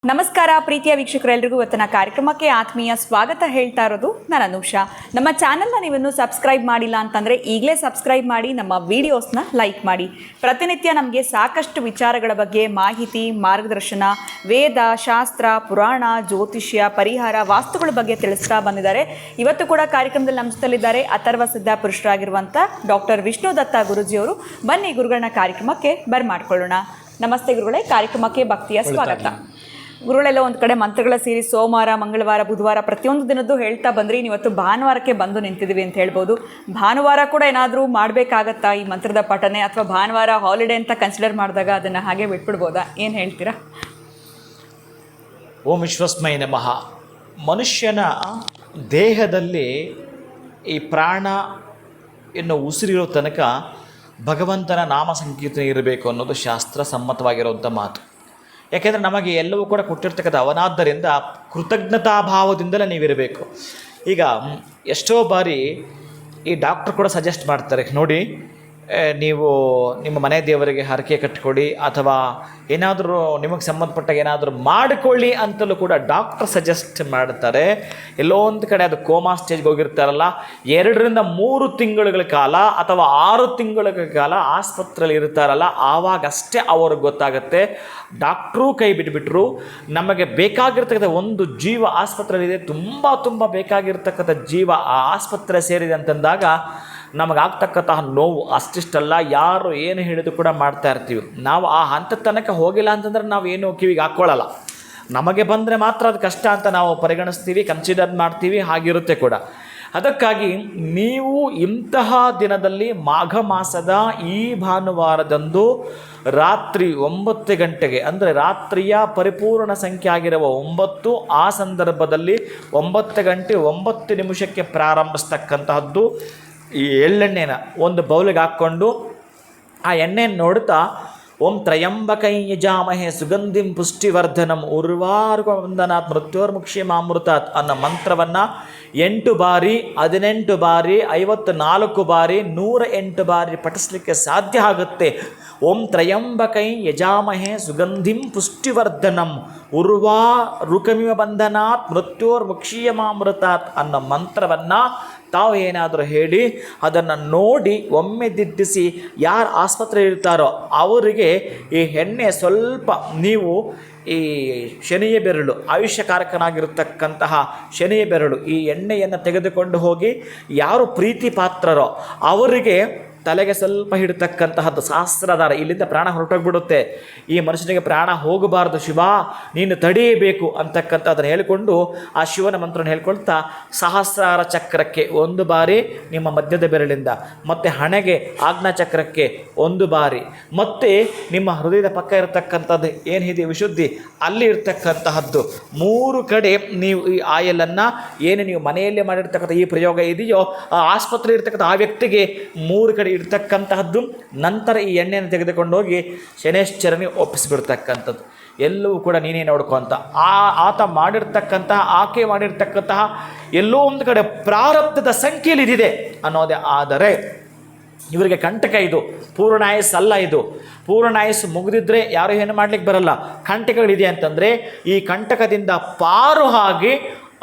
ನಮಸ್ಕಾರ ಪ್ರೀತಿಯ ವೀಕ್ಷಕರೆಲ್ಲರಿಗೂ ಇವತ್ತಿನ ಕಾರ್ಯಕ್ರಮಕ್ಕೆ ಆತ್ಮೀಯ ಸ್ವಾಗತ ಹೇಳ್ತಾ ಇರೋದು ನಾನು ಅನುಷಾ. ನಮ್ಮ ಚಾನಲ್ನ ನೀವಿನ್ನೂ ಸಬ್ಸ್ಕ್ರೈಬ್ ಮಾಡಿಲ್ಲ ಅಂತಂದರೆ ಈಗಲೇ ಸಬ್ಸ್ಕ್ರೈಬ್ ಮಾಡಿ, ನಮ್ಮ ವೀಡಿಯೋಸ್ನ ಲೈಕ್ ಮಾಡಿ. ಪ್ರತಿನಿತ್ಯ ನಮಗೆ ಸಾಕಷ್ಟು ವಿಚಾರಗಳ ಬಗ್ಗೆ ಮಾಹಿತಿ, ಮಾರ್ಗದರ್ಶನ, ವೇದ, ಶಾಸ್ತ್ರ, ಪುರಾಣ, ಜ್ಯೋತಿಷ್ಯ, ಪರಿಹಾರ, ವಾಸ್ತುಗಳ ಬಗ್ಗೆ ತಿಳಿಸ್ತಾ ಬಂದಿದ್ದಾರೆ. ಇವತ್ತು ಕೂಡ ಕಾರ್ಯಕ್ರಮದಲ್ಲಿ ನಮ್ಮ ಜೊತೆಲಿದ್ದಾರೆ ಅಥರ್ವ ಸಿದ್ಧ ಪುರುಷರಾಗಿರುವಂಥ ಡಾಕ್ಟರ್ ವಿಷ್ಣು ದತ್ತ ಗುರುಜಿಯವರು. ಬನ್ನಿ ಗುರುಗಳನ್ನ ಕಾರ್ಯಕ್ರಮಕ್ಕೆ ಬರ್ಮಾಡ್ಕೊಳ್ಳೋಣ. ನಮಸ್ತೆ ಗುರುಗಳೇ, ಕಾರ್ಯಕ್ರಮಕ್ಕೆ ಭಕ್ತಿಯ ಸ್ವಾಗತ. ಗುರುಗಳೆಲ್ಲ ಒಂದು ಕಡೆ ಮಂತ್ರಗಳ ಸೇರಿ ಸೋಮವಾರ, ಮಂಗಳವಾರ, ಬುಧವಾರ ಪ್ರತಿಯೊಂದು ದಿನದ್ದು ಹೇಳ್ತಾ ಬಂದ್ರಿ. ಇವತ್ತು ಭಾನುವಾರಕ್ಕೆ ಬಂದು ನಿಂತಿದ್ದೀವಿ ಅಂತ ಹೇಳ್ಬೋದು. ಭಾನುವಾರ ಕೂಡ ಏನಾದರೂ ಮಾಡಬೇಕಾಗತ್ತಾ ಈ ಮಂತ್ರದ ಪಠನೆ, ಅಥವಾ ಭಾನುವಾರ ಹಾಲಿಡೇ ಅಂತ ಕನ್ಸಿಡರ್ ಮಾಡಿದಾಗ ಅದನ್ನು ಹಾಗೆ ಬಿಟ್ಬಿಡ್ಬೋದಾ? ಏನು ಹೇಳ್ತೀರಾ? ಓಂ ವಿಶ್ವಸ್ಮೈ ನಮಃ. ಮನುಷ್ಯನ ದೇಹದಲ್ಲಿ ಈ ಪ್ರಾಣ ಎನ್ನುವ ಉಸಿರಿರೋ ತನಕ ಭಗವಂತನ ನಾಮ ಸಂಕೀರ್ತನೆ ಇರಬೇಕು ಅನ್ನೋದು ಶಾಸ್ತ್ರ ಸಮ್ಮತವಾಗಿರುವಂಥ ಮಾತು. ಯಾಕೆಂದರೆ ನಮಗೆ ಎಲ್ಲವೂ ಕೂಡ ಕೊಟ್ಟಿರ್ತಕ್ಕಂಥ ಅವನಾದ್ದರಿಂದ ಕೃತಜ್ಞತಾಭಾವದಿಂದಲೇ ನೀವಿರಬೇಕು. ಈಗ ಎಷ್ಟೋ ಬಾರಿ ಈ ಡಾಕ್ಟ್ರು ಕೂಡ ಸಜೆಸ್ಟ್ ಮಾಡ್ತಾರೆ, ನೋಡಿ ನೀವು ನಿಮ್ಮ ಮನೆ ದೇವರಿಗೆ ಹರಕೆ ಕಟ್ಕೊಡಿ, ಅಥವಾ ಏನಾದರೂ ನಿಮಗೆ ಸಂಬಂಧಪಟ್ಟಾಗ ಏನಾದರೂ ಮಾಡಿಕೊಳ್ಳಿ ಅಂತಲೂ ಕೂಡ ಡಾಕ್ಟ್ರ್ ಸಜೆಸ್ಟ್ ಮಾಡ್ತಾರೆ. ಎಲ್ಲೋ ಒಂದು ಕಡೆ ಅದು ಕೋಮಾ ಸ್ಟೇಜ್ಗೆ ಹೋಗಿರ್ತಾರಲ್ಲ, 2 ರಿಂದ 3 ತಿಂಗಳುಗಳ ಕಾಲ ಅಥವಾ 6 ತಿಂಗಳ ಕಾಲ ಆಸ್ಪತ್ರೆಯಲ್ಲಿ ಇರ್ತಾರಲ್ಲ, ಆವಾಗಷ್ಟೇ ಅವ್ರಿಗೆ ಗೊತ್ತಾಗುತ್ತೆ. ಡಾಕ್ಟ್ರೂ ಕೈ ಬಿಟ್ಬಿಟ್ರು, ನಮಗೆ ಬೇಕಾಗಿರ್ತಕ್ಕಂಥ ಒಂದು ಜೀವ ಆಸ್ಪತ್ರೆಯಲ್ಲಿದೆ, ತುಂಬ ಬೇಕಾಗಿರ್ತಕ್ಕಂಥ ಜೀವ ಆ ಆಸ್ಪತ್ರೆ ಸೇರಿದೆ ಅಂತಂದಾಗ ನಮಗಾಗ್ತಕ್ಕಂತಹ ನೋವು ಅಷ್ಟಿಷ್ಟಲ್ಲ. ಯಾರು ಏನು ಹೇಳಿದ್ರು ಕೂಡ ಮಾಡ್ತಾ ಇರ್ತೀವಿ. ನಾವು ಆ ಹಂತದ ತನಕ ಹೋಗಿಲ್ಲ ಅಂತಂದ್ರೆ ನಾವು ಏನು ಕಿವಿಗೆ ಹಾಕ್ಕೊಳ್ಳಲ್ಲ. ನಮಗೆ ಬಂದರೆ ಮಾತ್ರ ಅದು ಕಷ್ಟ ಅಂತ ನಾವು ಪರಿಗಣಿಸ್ತೀವಿ, ಕನ್ಸಿಡರ್ ಮಾಡ್ತೀವಿ, ಹಾಗಿರುತ್ತೆ ಕೂಡ. ಅದಕ್ಕಾಗಿ ನೀವು ಇಂತಹ ದಿನದಲ್ಲಿ ಮಾಘ ಮಾಸದ ಈ ಭಾನುವಾರದಂದು ರಾತ್ರಿ 9 ಗಂಟೆಗೆ, ಅಂದರೆ ರಾತ್ರಿಯ ಪರಿಪೂರ್ಣ ಸಂಖ್ಯೆ ಆಗಿರುವ 9, ಆ ಸಂದರ್ಭದಲ್ಲಿ 9 ಗಂಟೆ 9 ನಿಮಿಷಕ್ಕೆ ಪ್ರಾರಂಭಿಸ್ತಕ್ಕಂತಹದ್ದು ಈ ಎಳ್ಳೆಣ್ಣೆನ ಒಂದು ಬೌಲಿಗೆ ಹಾಕ್ಕೊಂಡು ಆ ಎಣ್ಣೆಯನ್ನು ನೋಡ್ತಾ ಓಂ ತ್ರಯಂಬಕೈ ಯಜಾಮಹೇ ಸುಗಂಧಿಂ ಪುಷ್ಟಿವರ್ಧನಂ ಉರ್ವಾರುಕವಂದನಾತ್ ಮೃತ್ಯೋರ್ಮುಕ್ಷೇಮಾಮೃತಾತ್ ಅನ್ನೋ ಮಂತ್ರವನ್ನು 8 ಬಾರಿ, 18 ಬಾರಿ, 54 ಬಾರಿ, 108 ಬಾರಿ ಪಠಿಸಲಿಕ್ಕೆ ಸಾಧ್ಯ ಆಗುತ್ತೆ. ಓಂ ತ್ರಯಂಬಕೈ ಯಜಾಮಹೇ ಸುಗಂಧಿಂ ಪುಷ್ಟಿವರ್ಧನಂ ಉರ್ವಾ ರುಕಮಿವ ಬಂಧನಾತ್ ಮೃತ್ಯೋರ್ಮುಕ್ಷೀಯಮಾಮೃತಾತ್ ಅನ್ನೋ ಮಂತ್ರವನ್ನು ತಾವು ಏನಾದರೂ ಹೇಳಿ ಅದನ್ನು ನೋಡಿ ಒಮ್ಮೆ ದಿಟ್ಟಿಸಿ ಯಾರು ಆಸ್ಪತ್ರೆ ಇರ್ತಾರೋ ಅವರಿಗೆ ಈ ಎಣ್ಣೆ ಸ್ವಲ್ಪ ನೀವು ಈ ಶನಿಯ ಬೆರಳು, ಆಯುಷ್ಯಕಾರಕನಾಗಿರ್ತಕ್ಕಂತಹ ಶನಿಯ ಬೆರಳು, ಈ ಎಣ್ಣೆಯನ್ನು ತೆಗೆದುಕೊಂಡು ಹೋಗಿ ಯಾರು ಪ್ರೀತಿ ಪಾತ್ರರೋ ಅವರಿಗೆ ತಲೆಗೆ ಸ್ವಲ್ಪ ಹಿಡ್ತಕ್ಕಂತಹದ್ದು ಸಹಸ್ರಧಾರ. ಇಲ್ಲಿಂದ ಪ್ರಾಣ ಹೊರಟೋಗ್ಬಿಡುತ್ತೆ, ಈ ಮನುಷ್ಯನಿಗೆ ಪ್ರಾಣ ಹೋಗಬಾರ್ದು, ಶಿವ ನೀನು ತಡೆಯಬೇಕು ಅಂತಕ್ಕಂಥದ್ದನ್ನು ಹೇಳಿಕೊಂಡು ಆ ಶಿವನ ಮಂತ್ರವನ್ನು ಹೇಳ್ಕೊಳ್ತಾ ಸಹಸ್ರಾರ ಚಕ್ರಕ್ಕೆ 1 ಬಾರಿ ನಿಮ್ಮ ಮಧ್ಯದ ಬೆರಳಿಂದ, ಮತ್ತು ಹಣೆಗೆ ಆಜ್ಞಾ ಚಕ್ರಕ್ಕೆ 1 ಬಾರಿ, ಮತ್ತು ನಿಮ್ಮ ಹೃದಯದ ಪಕ್ಕ ಇರತಕ್ಕಂಥದ್ದು ಏನಿದೆ ವಿಶುದ್ಧಿ ಅಲ್ಲಿ ಇರ್ತಕ್ಕಂತಹದ್ದು 3 ಕಡೆ ನೀವು ಈ ಆಯಲನ್ನು ಏನು ನೀವು ಮನೆಯಲ್ಲೇ ಮಾಡಿರ್ತಕ್ಕಂಥ ಈ ಪ್ರಯೋಗ ಇದೆಯೋ ಆ ಆಸ್ಪತ್ರೆ ಇರ್ತಕ್ಕಂಥ ಆ ವ್ಯಕ್ತಿಗೆ 3 ಕಡೆ ಇರ್ತಕ್ಕಂತಹದ್ದು. ನಂತರ ಈ ಎಣ್ಣೆಯನ್ನು ತೆಗೆದುಕೊಂಡು ಹೋಗಿ ಶನೇಶ್ವರನಿಗೆ ಒಪ್ಪಿಸಿಬಿಡ್ತಕ್ಕಂಥದ್ದು. ಎಲ್ಲವೂ ಕೂಡ ನೀನೇ ನೋಡ್ಕೊ ಅಂತ ಆತ ಮಾಡಿರ್ತಕ್ಕಂತಹ, ಆಕೆ ಮಾಡಿರ್ತಕ್ಕಂತಹ ಎಲ್ಲೋ ಒಂದು ಕಡೆ ಪ್ರಾರಬ್ಧದ ಸಂಖ್ಯೆಯಲ್ಲಿ ಇದಿದೆ ಅನ್ನೋದೇ. ಆದರೆ ಇವರಿಗೆ ಕಂಟಕ ಇದು, ಪೂರ್ಣಾಯಸ್ಸು ಅಲ್ಲ ಇದು. ಪೂರ್ಣಾಯಸ್ಸು ಮುಗಿದಿದ್ರೆ ಯಾರು ಏನು ಮಾಡಲಿಕ್ಕೆ ಬರಲ್ಲ. ಕಂಟಕಗಳಿದೆ ಅಂತಂದರೆ ಈ ಕಂಟಕದಿಂದ ಪಾರು ಆಗಿ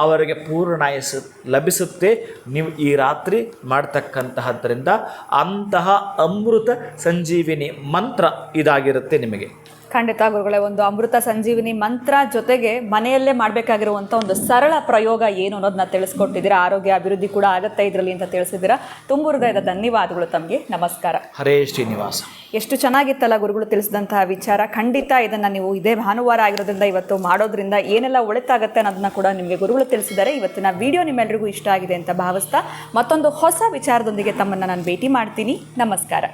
ಅವರಿಗೆ ಪೂರ್ಣಾಯಸ್ಸು ಲಭಿಸುತ್ತೆ. ನೀವು ಈ ರಾತ್ರಿ ಮಾಡ್ತಕ್ಕಂತಹದ್ದರಿಂದ ಅಂತಹ ಅಮೃತ ಸಂಜೀವಿನಿ ಮಂತ್ರ ಇದಾಗಿರುತ್ತೆ ನಿಮಗೆ. ಖಂಡಿತ ಗುರುಗಳೇ, ಒಂದು ಅಮೃತ ಸಂಜೀವಿನಿ ಮಂತ್ರ ಜೊತೆಗೆ ಮನೆಯಲ್ಲೇ ಮಾಡಬೇಕಾಗಿರುವಂಥ ಒಂದು ಸರಳ ಪ್ರಯೋಗ ಏನು ಅನ್ನೋದನ್ನ ತಿಳಿಸ್ಕೊಟ್ಟಿದ್ದೀರಾ. ಆರೋಗ್ಯ ಅಭಿವೃದ್ಧಿ ಕೂಡ ಆಗುತ್ತೆ ಇದರಲ್ಲಿ ಅಂತ ತಿಳಿಸಿದ್ದೀರಾ. ತುಂಬ ಹೃದಯದ ಧನ್ಯವಾದಗಳು ತಮಗೆ. ನಮಸ್ಕಾರ. ಹರೇ ಶ್ರೀನಿವಾಸ. ಎಷ್ಟು ಚೆನ್ನಾಗಿತ್ತಲ್ಲ ಗುರುಗಳು ತಿಳಿಸಿದಂತಹ ವಿಚಾರ. ಖಂಡಿತ ಇದನ್ನು ನೀವು ಇದೇ ಭಾನುವಾರ ಆಗಿರೋದ್ರಿಂದ ಇವತ್ತು ಮಾಡೋದ್ರಿಂದ ಏನೆಲ್ಲ ಒಳಿತಾಗುತ್ತೆ ಅನ್ನೋದನ್ನ ಕೂಡ ನಿಮಗೆ ಗುರುಗಳು ತಿಳಿಸಿದ್ದಾರೆ. ಇವತ್ತಿನ ವಿಡಿಯೋ ನಿಮ್ಮೆಲ್ಲರಿಗೂ ಇಷ್ಟ ಆಗಿದೆ ಅಂತ ಭಾವಿಸ್ತಾ ಮತ್ತೊಂದು ಹೊಸ ವಿಚಾರದೊಂದಿಗೆ ತಮ್ಮನ್ನು ನಾನು ಭೇಟಿ ಮಾಡ್ತೀನಿ. ನಮಸ್ಕಾರ.